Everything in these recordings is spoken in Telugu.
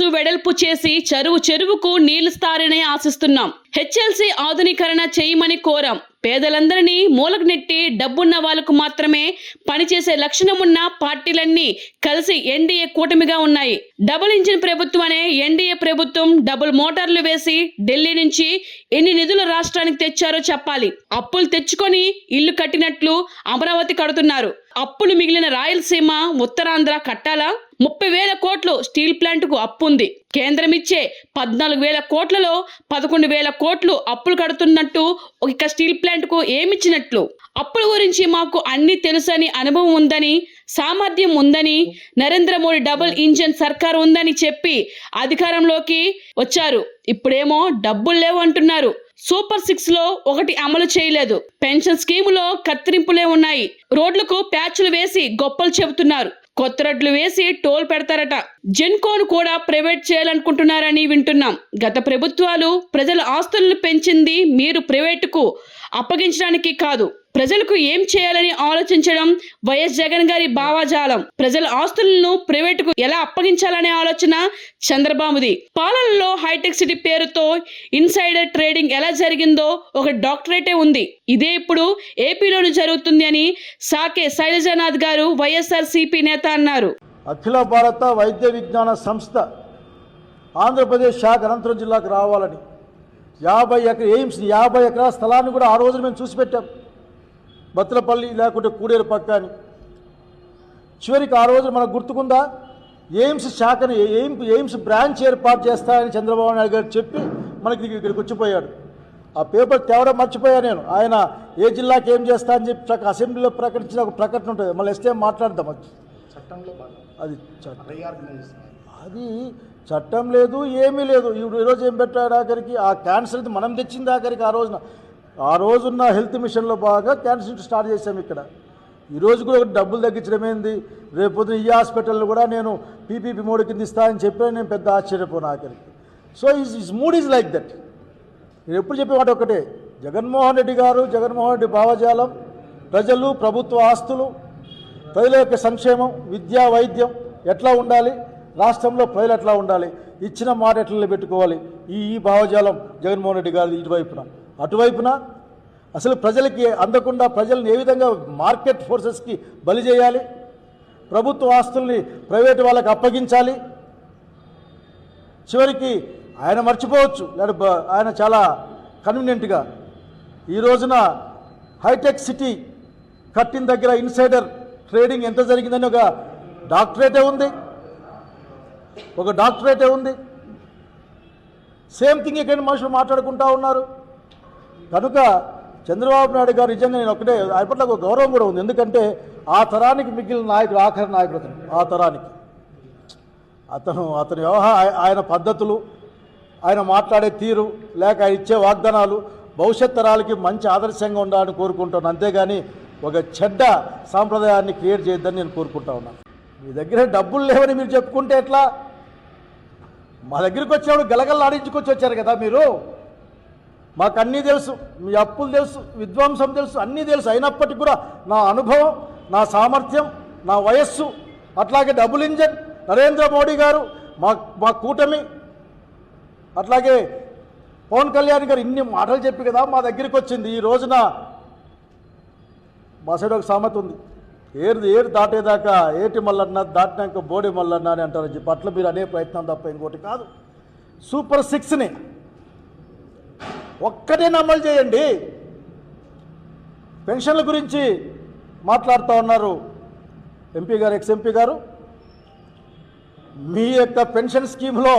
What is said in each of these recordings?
కెనాల్స్ వెడల్పు చేసి చెరువుకు నీళ్లుస్తారని ఆశిస్తున్నాం. హెచ్ఎల్సీ ఆధునీకరణ చేయమని కోరాం. పేదలందరినీ మూలకు నెట్టి డబ్బున్న వాళ్లకు మాత్రమే పనిచేసే లక్షణమున్న పార్టీలన్నీ కలిసి ఎన్డీఏ కూటమిగా ఉన్నాయి. డబుల్ ఇంజిన్ ప్రభుత్వం అనే ఎన్డీఏ ప్రభుత్వం డబుల్ మోటార్లు వేసి ఢిల్లీ నుంచి ఎన్ని నిధులు రాష్ట్రానికి తెచ్చారో చెప్పాలి. అప్పులు తెచ్చుకొని ఇల్లు కట్టినట్లు అమరావతి కడుతున్నారు. అప్పులు మిగిలిన రాయలసీమ, ఉత్తరాంధ్ర కట్టాలా? 30,000 కోట్లు స్టీల్ ప్లాంట్ కు అప్పు ఉంది. కేంద్రం ఇచ్చే 14,000 కోట్లలో 11,000 కోట్లు అప్పులు కడుతున్నట్టు ఒక స్టీల్ ప్లాంట్ కు ఏమిచ్చినట్లు? అప్పుల గురించి మాకు అన్ని తెలుసని, అనుభవం ఉందని, సామర్థ్యం ఉందని, నరేంద్ర మోడీ డబుల్ ఇంజిన్ సర్కార్ ఉందని చెప్పి అధికారంలోకి వచ్చారు. ఇప్పుడేమో డబ్బులు లేవు అంటున్నారు. సూపర్ 6 లో ఒకటి అమలు చేయలేదు. పెన్షన్ స్కీములో కత్తిరింపులే ఉన్నాయి. రోడ్లకు ప్యాచ్లు వేసి గొప్పలు చెబుతున్నారు. కొత్త రోడ్లు వేసి టోల్ పెడతారట. జెన్కోను కూడా ప్రైవేట్ చేయాలనుకుంటున్నారని వింటున్నాం. గత ప్రభుత్వాలు ప్రజల ఆస్తులను పెంచింది మీరు ప్రైవేటుకు అప్పగించడానికి కాదు, ప్రజలకు ఏం చేయాలని ఆలోచించడం వైఎస్ జగన్ గారి భావజాలం. ప్రజల ఆస్తులను ప్రైవేటుకు ఎలా అప్పగించాలనే ఆలోచన చంద్రబాబుది. పాలనలో హైటెక్ సిటీ పేరుతో ఇన్సైడర్ ట్రేడింగ్ ఎలా జరిగిందో ఒక డాక్టరేటే ఉంది. ఇదే ఇప్పుడు ఏపీలోనూ జరుగుతుంది అని సాకే శైలజానాథ్ గారు వైఎస్ఆర్సీపీ నేత అన్నారు. అఖిల భారత వైద్య విజ్ఞాన సంస్థ ఆంధ్రప్రదేశ్ శాఖ అనంతపురం జిల్లాకు రావాలని 50 ఎకరాల స్థలాన్ని కూడా ఆ రోజు మేము చూసి పెట్టాం. బత్తలపల్లి లేకుంటే కూడేరు పక్క అని. చివరికి ఆ రోజు మనకు గుర్తుకుందా, ఎయిమ్స్ శాఖని ఎయిమ్స్ బ్రాంచ్ ఏర్పాటు చేస్తాయని చంద్రబాబు నాయుడు గారు చెప్పి మనకి ఇక్కడికి వచ్చిపోయాడు. ఆ పేపర్ తేవడం మర్చిపోయా నేను. ఆయన ఏ జిల్లాకి ఏం చేస్తా అని చెప్పి అసెంబ్లీలో ప్రకటించిన ఒక ప్రకటన ఉంటుంది. మళ్ళీ ఎస్టే మాట్లాడదాం. అది చట్టం లేదు, ఏమీ లేదు. ఇప్పుడు ఈరోజు ఏం పెట్టాడు ఆఖరికి? ఆ క్యాన్సర్ మనం తెచ్చింది ఆఖరికి ఆ రోజున్న హెల్త్ మిషన్లో బాగా క్యాన్సర్ స్టార్ట్ చేశాం ఇక్కడ. ఈరోజు కూడా డబ్బులు తగ్గించడం ఏంది? రేపు ఈ హాస్పిటల్లో కూడా నేను పీపీపీ మోడీ కింద ఇస్తానని చెప్పి నేను పెద్ద ఆశ్చర్యపోను ఆఖరికి. So is mood is like that. నేను ఎప్పుడు చెప్పేవాటి ఒకటే, జగన్మోహన్ రెడ్డి భావజాలం ప్రజలు, ప్రభుత్వ ఆస్తులు, ప్రజల యొక్క సంక్షేమం, విద్యా, వైద్యం ఎట్లా ఉండాలి, రాష్ట్రంలో ప్రజలు ఎట్లా ఉండాలి, ఇచ్చిన మాట ఎట్లా నిలబెట్టుకోవాలి, ఈ భావజాలం జగన్మోహన్ రెడ్డి గారి ఇటువైపున. అటువైపున అసలు ప్రజలకి అందకుండా ప్రజల్ని ఏ విధంగా మార్కెట్ ఫోర్సెస్కి బలి చేయాలి, ప్రభుత్వ ఆస్తుల్ని ప్రైవేటు వాళ్ళకి అప్పగించాలి. చివరికి ఆయన మర్చిపోవచ్చు, లేదా ఆయన చాలా కన్వీనియంట్గా ఈ రోజున హైటెక్ సిటీ కట్టిన దగ్గర ఇన్సైడర్ ట్రేడింగ్ ఎంత జరిగిందని ఒక డాక్టరేటే ఉంది. సేమ్ థింగ్ ఇక్కడ మనుషులు మాట్లాడుకుంటూ ఉన్నారు. కనుక చంద్రబాబు నాయుడు గారు నిజంగా నేను ఒకటే, ఆయన పట్ల ఒక గౌరవం కూడా ఉంది. ఎందుకంటే ఆ తరానికి మిగిలిన నాయకుడు, ఆఖరి నాయకుడు ఆ తరానికి. అతని వ్యవహారం, ఆయన పద్ధతులు, ఆయన మాట్లాడే తీరు, లేక ఆయన ఇచ్చే వాగ్దానాలు భవిష్యత్ తరాలకి మంచి ఆదర్శంగా ఉండాలని కోరుకుంటాను. అంతేగాని ఒక చెడ్డ సాంప్రదాయాన్ని క్రియేట్ చేయొద్దని నేను కోరుకుంటా ఉన్నాను. మీ దగ్గర డబ్బులు లేవని మీరు చెప్పుకుంటే ఎట్లా? మా దగ్గరికి వచ్చినప్పుడు గలగల్లా ఆడించుకొచ్చి వచ్చారు కదా మీరు. మాకు అన్నీ తెలుసు, మీ అప్పులు తెలుసు, విధ్వంసం తెలుసు, అన్నీ తెలుసు. అయినప్పటికీ కూడా నా అనుభవం, నా సామర్థ్యం, నా వయస్సు, అట్లాగే డబుల్ ఇంజన్ నరేంద్ర మోడీ గారు, మా కూటమి, అట్లాగే పవన్ కళ్యాణ్ గారు ఇన్ని మాటలు చెప్పి కదా మా దగ్గరికి వచ్చింది. ఈ రోజున మా సైడ్ ఒక సామెత ఉంది, ఏరు దాటేదాకా ఏటి మల్లన్న, దాటినాక బోడి మల్లన్న అని అంటారని చెప్పి. అట్లా మీరు అనే ప్రయత్నం తప్ప ఇంకోటి కాదు. సూపర్ 6ని ఒక్కటే అమలు చేయండి. పెన్షన్ల గురించి మాట్లాడుతూ ఉన్నారు ఎంపీ గారు, ఎక్స్-ఎంపీ గారు. మీ యొక్క పెన్షన్ స్కీమ్లో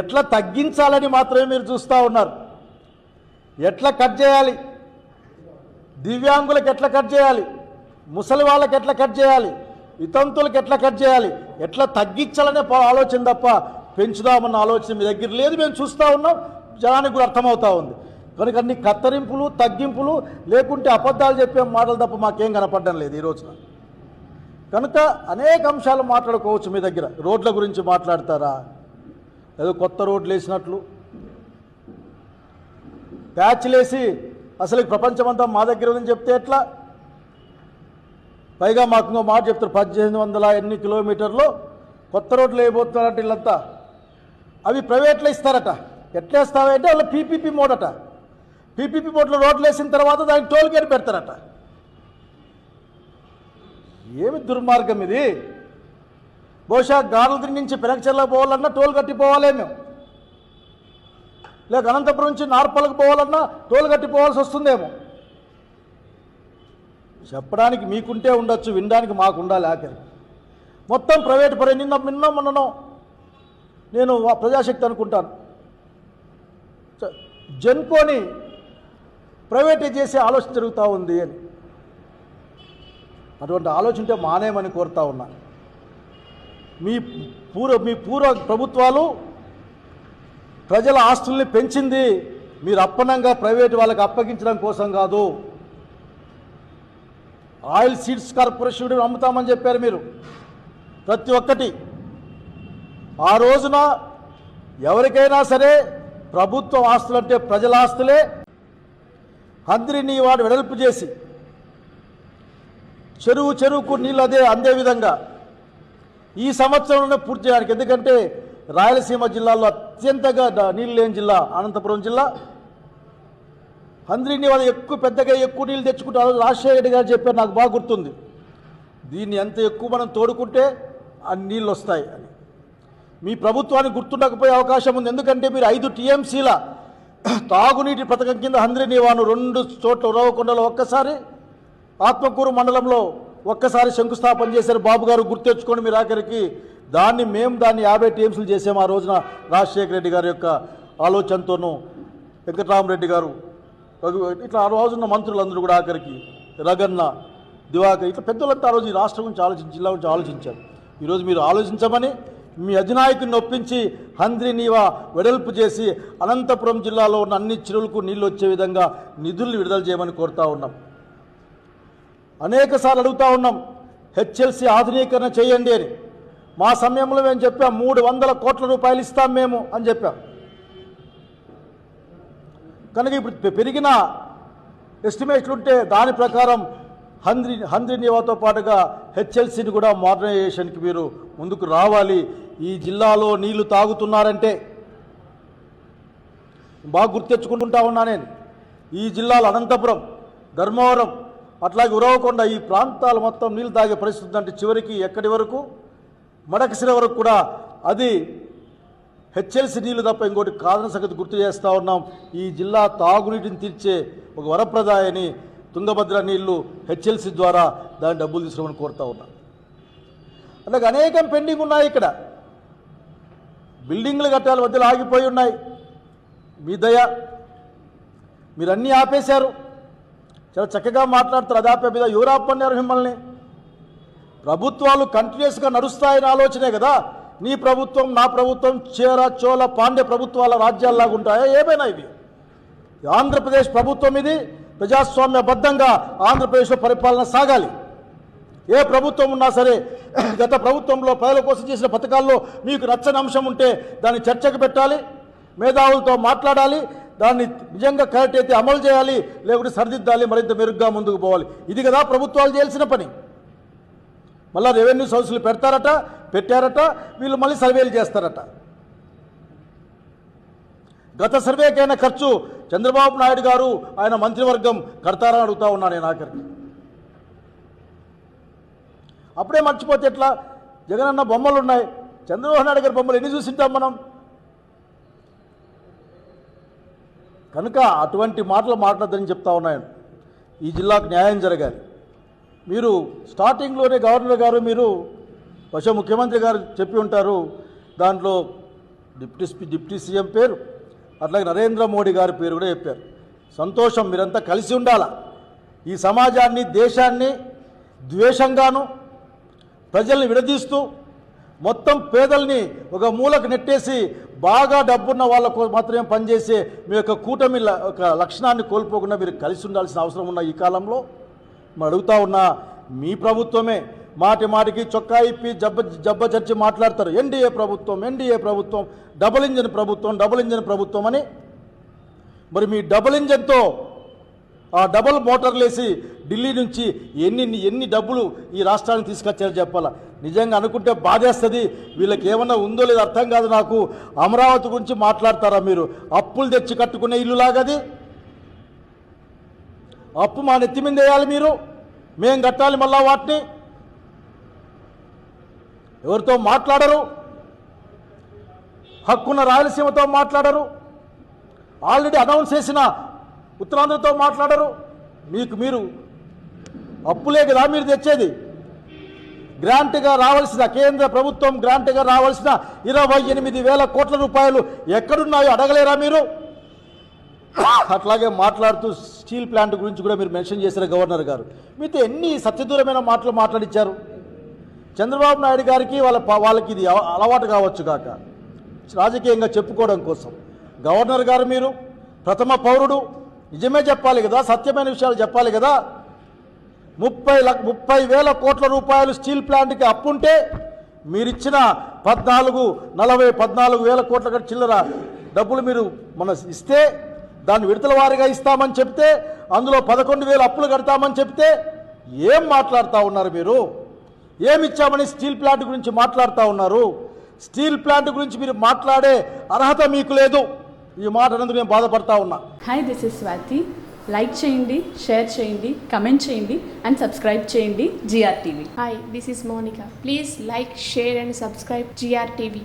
ఎట్లా తగ్గించాలని మాత్రమే మీరు చూస్తూ ఉన్నారు. ఎట్లా కట్ చేయాలి, దివ్యాంగులకు ఎట్లా కట్ చేయాలి, ముసలి వాళ్ళకి ఎట్లా కట్ చేయాలి, వితంతులకు ఎట్లా కట్ చేయాలి, ఎట్లా తగ్గించాలనే ఆలోచన తప్ప పెంచుదామన్న ఆలోచన మీ దగ్గర లేదు. మేము చూస్తూ ఉన్నాం, జనానికి కూడా అర్థమవుతూ ఉంది. కనుక అన్ని కత్తరింపులు, తగ్గింపులు, లేకుంటే అబద్ధాలు చెప్పే మాటలు తప్ప మాకేం కనపడడం లేదు ఈ రోజున. కనుక అనేక అంశాలు మాట్లాడుకోవచ్చు. మీ దగ్గర రోడ్ల గురించి మాట్లాడతారా? ఏదో కొత్త రోడ్లు వేసినట్లు ప్యాచ్లేసి అసలు ప్రపంచమంతా మా దగ్గర ఉందని చెప్తే ఎట్లా? పైగా మాకు ఇంకో మాట చెప్తారు, 1800 ఎన్ని కిలోమీటర్లు కొత్త రోడ్లు వేయబోతున్నారంటే వీళ్ళంతా. అవి ప్రైవేట్లో ఇస్తారట. ఎట్లా ఇస్తావంటే వాళ్ళ పీపీపీ మోడ్ అట. పీపీపీ మోడ్లో రోడ్లు వేసిన తర్వాత దానికి టోల్ గేట్ పెడతారట. ఏమి దుర్మార్గం ఇది! బహుశా గార్లదిరి నుంచి పెనకచెర్ల పోవాలన్నా టోల్ కట్టిపోవాలే మేము, లేక అనంతపురం నుంచి నార్పలకు పోవాలన్నా టోల్ కట్టిపోవాల్సి వస్తుందేమో. చెప్పడానికి మీకుంటే ఉండొచ్చు, వినడానికి మాకు ఉండాలి. ఆఖరి మొత్తం ప్రైవేట్ పరే. మొన్ననో నేను ప్రజాశక్తి అనుకుంటాను, జెన్కోని ప్రైవేటైజ్ చేసే ఆలోచన జరుగుతూ ఉంది అని. అటువంటి ఆలోచన మానేమని కోరుతా ఉన్నా. మీ పూర్వ ప్రభుత్వాలు ప్రజల ఆస్తుల్ని పెంచింది మీరు అప్పనంగా ప్రైవేటు వాళ్ళకి అప్పగించడం కోసం కాదు. ఆయిల్ సీడ్స్ కార్పొరేషన్ అమ్ముతామని చెప్పారు మీరు. ప్రతి ఒక్కటి ఆ రోజున ఎవరికైనా సరే ప్రభుత్వ ఆస్తులు అంటే ప్రజల ఆస్తులే. హంద్రిని వాడు వెడల్పు చేసి చెరువుకు నీళ్ళు అందే విధంగా ఈ సంవత్సరంలోనే పూర్తి చేయడానికి. ఎందుకంటే రాయలసీమ జిల్లాలో అత్యంతగా నీళ్ళు లేని జిల్లా అనంతపురం జిల్లా. హంద్రిని వాళ్ళు ఎక్కువ నీళ్ళు తెచ్చుకుంటారు. రాజశేఖర రెడ్డి గారు చెప్పారు, నాకు బాగా గుర్తుంది. దీన్ని ఎంత ఎక్కువ మనం తోడుకుంటే అన్ని నీళ్ళు వస్తాయి అని. మీ ప్రభుత్వానికి గుర్తుండకపోయే అవకాశం ఉంది. ఎందుకంటే మీరు 5 టీఎంసీల తాగునీటి పథకం కింద హంద్రిని వాను 2 చోట్ల ఉరవకొండలో ఒక్కసారి, ఆత్మకూరు మండలంలో ఒక్కసారి శంకుస్థాపన చేశారు. బాబు గారు గుర్తెచ్చుకోండి మీరు. ఆఖరికి దాన్ని 50 టీఎంసీలు చేసాము ఆ రోజున. రాజశేఖర రెడ్డి గారి యొక్క ఆలోచనతోనూ వెంకటరామరెడ్డి గారు ఇట్లా ఆ రోజున్న మంత్రులందరూ కూడా ఆఖరికి రగన్న దివాకర్ ఇట్లా పెద్దలంతా ఆ రోజు ఈ రాష్ట్రం గురించి ఆలోచించి జిల్లా గురించి ఆలోచించారు. ఈరోజు మీరు ఆలోచించమని మీ అధినాయకుని ఒప్పించి హంద్రినీవా వెడల్పు చేసి అనంతపురం జిల్లాలో ఉన్న అన్ని చెరువులకు నీళ్ళు వచ్చే విధంగా నిధులు విడుదల చేయమని కోరుతా ఉన్నాం. అనేక సార్లు అడుగుతూ ఉన్నాం, హెచ్ఎల్సీ ఆధునీకరణ చేయండి అని. మా సమయంలో మేము చెప్పాం 300 కోట్ల రూపాయలు ఇస్తాం మేము అని చెప్పాం. కనుక ఇప్పుడు పెరిగిన ఎస్టిమేట్లు ఉంటే దాని ప్రకారం హంద్రినీవాతో పాటుగా హెచ్ఎల్సీని కూడా మోడర్నైజేషన్కి మీరు ముందుకు రావాలి. ఈ జిల్లాలో నీళ్లు తాగుతున్నారంటే బాగా గుర్తెచ్చుకుంటా ఉన్నా నేను. ఈ జిల్లాలో అనంతపురం, ధర్మవరం, అట్లాగే ఉరవకొండ ఈ ప్రాంతాలు మొత్తం నీళ్ళు తాగే పరిస్థితి అంటే చివరికి ఎక్కడి వరకు మడకసిర వరకు కూడా అది హెచ్ఎల్సీ నీళ్లు తప్ప ఇంకోటి కాదన సంగతి గుర్తు చేస్తూ ఉన్నాం. ఈ జిల్లా తాగునీటిని తీర్చే ఒక వరప్రదాయని తుంగభద్ర నీళ్లు హెచ్ఎల్సీ ద్వారా దాని డబ్బులు తీసుకోమని కోరుతూ ఉన్నాం. అలాగే అనేకం పెండింగ్ ఉన్నాయి. ఇక్కడ బిల్డింగ్లు కట్టాలి, మధ్యలో ఆగిపోయి ఉన్నాయి. మీ దయ, మీరు అన్నీ ఆపేశారు. చాలా చక్కగా మాట్లాడుతారు. అది ఆపే మీద ఎవరు ఆపన్నారు మిమ్మల్ని? ప్రభుత్వాలు కంటిన్యూస్గా నడుస్తాయని ఆలోచనే కదా. నీ ప్రభుత్వం, నా ప్రభుత్వం చేర, చోళ, పాండ్య ప్రభుత్వాల రాజ్యాల్లాగా ఉంటాయా? ఏమైనా ఇవి ఆంధ్రప్రదేశ్ ప్రభుత్వం, ఇది ప్రజాస్వామ్యబద్ధంగా ఆంధ్రప్రదేశ్లో పరిపాలన సాగాలి. ఏ ప్రభుత్వం ఉన్నా సరే గత ప్రభుత్వంలో ప్రజల కోసం చేసిన పథకాల్లో మీకు నచ్చని అంశం ఉంటే దాన్ని చర్చకు పెట్టాలి, మేధావులతో మాట్లాడాలి, దాన్ని నిజంగా కరెక్ట్ అయితే అమలు చేయాలి, లేకుంటే సరిదిద్దాలి, మరింత మెరుగ్గా ముందుకు పోవాలి. ఇది కదా ప్రభుత్వాలు చేయాల్సిన పని. మళ్ళీ రెవెన్యూ సౌన్సిల్ పెట్టారట, వీళ్ళు మళ్ళీ సర్వేలు చేస్తారట. గత సర్వేకైనా ఖర్చు చంద్రబాబు నాయుడు గారు ఆయన మంత్రివర్గం కడతారని అడుగుతా ఉన్నా నేను ఆఖరికి. అప్పుడే మర్చిపోతే ఎట్లా? జగనన్న బొమ్మలు ఉన్నాయి, చంద్రబాబు నాయుడు గారి బొమ్మలు ఎన్ని చూసింటాం మనం? కనుక అటువంటి మాటలు మాట్లాడదని చెప్తా ఉన్నాను. ఈ జిల్లాకు న్యాయం జరగాలి. మీరు స్టార్టింగ్లోనే గవర్నర్ గారు, మీరు బహుశా ముఖ్యమంత్రి గారు చెప్పి ఉంటారు, దాంట్లో డిప్యూటీ సీఎం పేరు, అట్లాగే నరేంద్ర మోడీ గారి పేరు కూడా చెప్పారు. సంతోషం, మీరంతా కలిసి ఉండాల. ఈ సమాజాన్ని, దేశాన్ని ద్వేషంగాను ప్రజల్ని విడదీస్తూ మొత్తం పేదల్ని ఒక మూలకు నెట్టేసి బాగా డబ్బున్న వాళ్ళకు మాత్రమే పనిచేసే మీ యొక్క కూటమి ఒక లక్షణాన్ని కోల్పోకుండా మీరు కలిసి ఉండాల్సిన అవసరం ఉన్న ఈ కాలంలో మనం అడుగుతా ఉన్నా. మీ ప్రభుత్వమే మాటికి చొక్కా ఇప్పి జబ్బ చర్చి మాట్లాడతారు. ఎన్డీఏ ప్రభుత్వం, డబుల్ ఇంజన్ ప్రభుత్వం అని. మరి మీ డబుల్ ఇంజన్తో ఆ డబుల్ మోటార్లు వేసి ఢిల్లీ నుంచి ఎన్ని డబ్బులు ఈ రాష్ట్రానికి తీసుకొచ్చారో చెప్పాలా. నిజంగా అనుకుంటే బాధేస్తుంది. వీళ్ళకి ఏమన్నా ఉందో లేదో అర్థం కాదు నాకు. అమరావతి గురించి మాట్లాడతారా మీరు? అప్పులు తెచ్చి కట్టుకునే ఇల్లు లాగది. అప్పు మా నెత్తి మీద వేయాలి మీరు, మేం కట్టాలి మళ్ళా వాటిని. ఎవరితో మాట్లాడరు, హక్కున్న రాయలసీమతో మాట్లాడరు, ఆల్రెడీ అనౌన్స్ చేసిన ఉత్తరాంధ్రతో మాట్లాడరు. మీరు అప్పులే కదా మీరు తెచ్చేది. గ్రాంట్గా రావాల్సిన, కేంద్ర ప్రభుత్వం గ్రాంట్గా రావాల్సిన 28,000 కోట్ల రూపాయలు ఎక్కడున్నాయో అడగలేరా మీరు? అట్లాగే మాట్లాడుతూ స్టీల్ ప్లాంట్ గురించి కూడా మీరు మెన్షన్ చేశారు గవర్నర్ గారు. మీతో ఎన్ని సత్యదూరమైన మాటలు మాట్లాడించారు. చంద్రబాబు నాయుడు గారికి వాళ్ళకి ఇది అలవాటు కావచ్చు కాక రాజకీయంగా చెప్పుకోవడం కోసం. గవర్నర్ గారు మీరు ప్రథమ పౌరుడు, నిజమే చెప్పాలి కదా, సత్యమైన విషయాలు చెప్పాలి కదా. 30,000 కోట్ల రూపాయలు స్టీల్ ప్లాంట్కి అప్పుంటే మీరిచ్చిన 14,000 కోట్ల చిల్లర డబ్బులు మీరు మన ఇస్తే, దాన్ని విడతల వారీగా ఇస్తామని చెప్తే, అందులో 11,000 అప్పులు కడతామని చెప్తే ఏం మాట్లాడుతూ ఉన్నారు మీరు? ఏమిచ్చామని స్టీల్ ప్లాంట్ గురించి మాట్లాడుతూ ఉన్నారు? స్టీల్ ప్లాంట్ గురించి మీరు మాట్లాడే అర్హత మీకు లేదు. ఈ మాట అన్నందుకు నేను బాధపడతా ఉన్నా. Hi, this is Swathi. Like చేయండి, షేర్ చేయండి, కమెంట్ చేయండి అండ్ సబ్స్క్రైబ్ చేయండి GRTV. Hi, this is Monica. Please like, share and subscribe GRTV.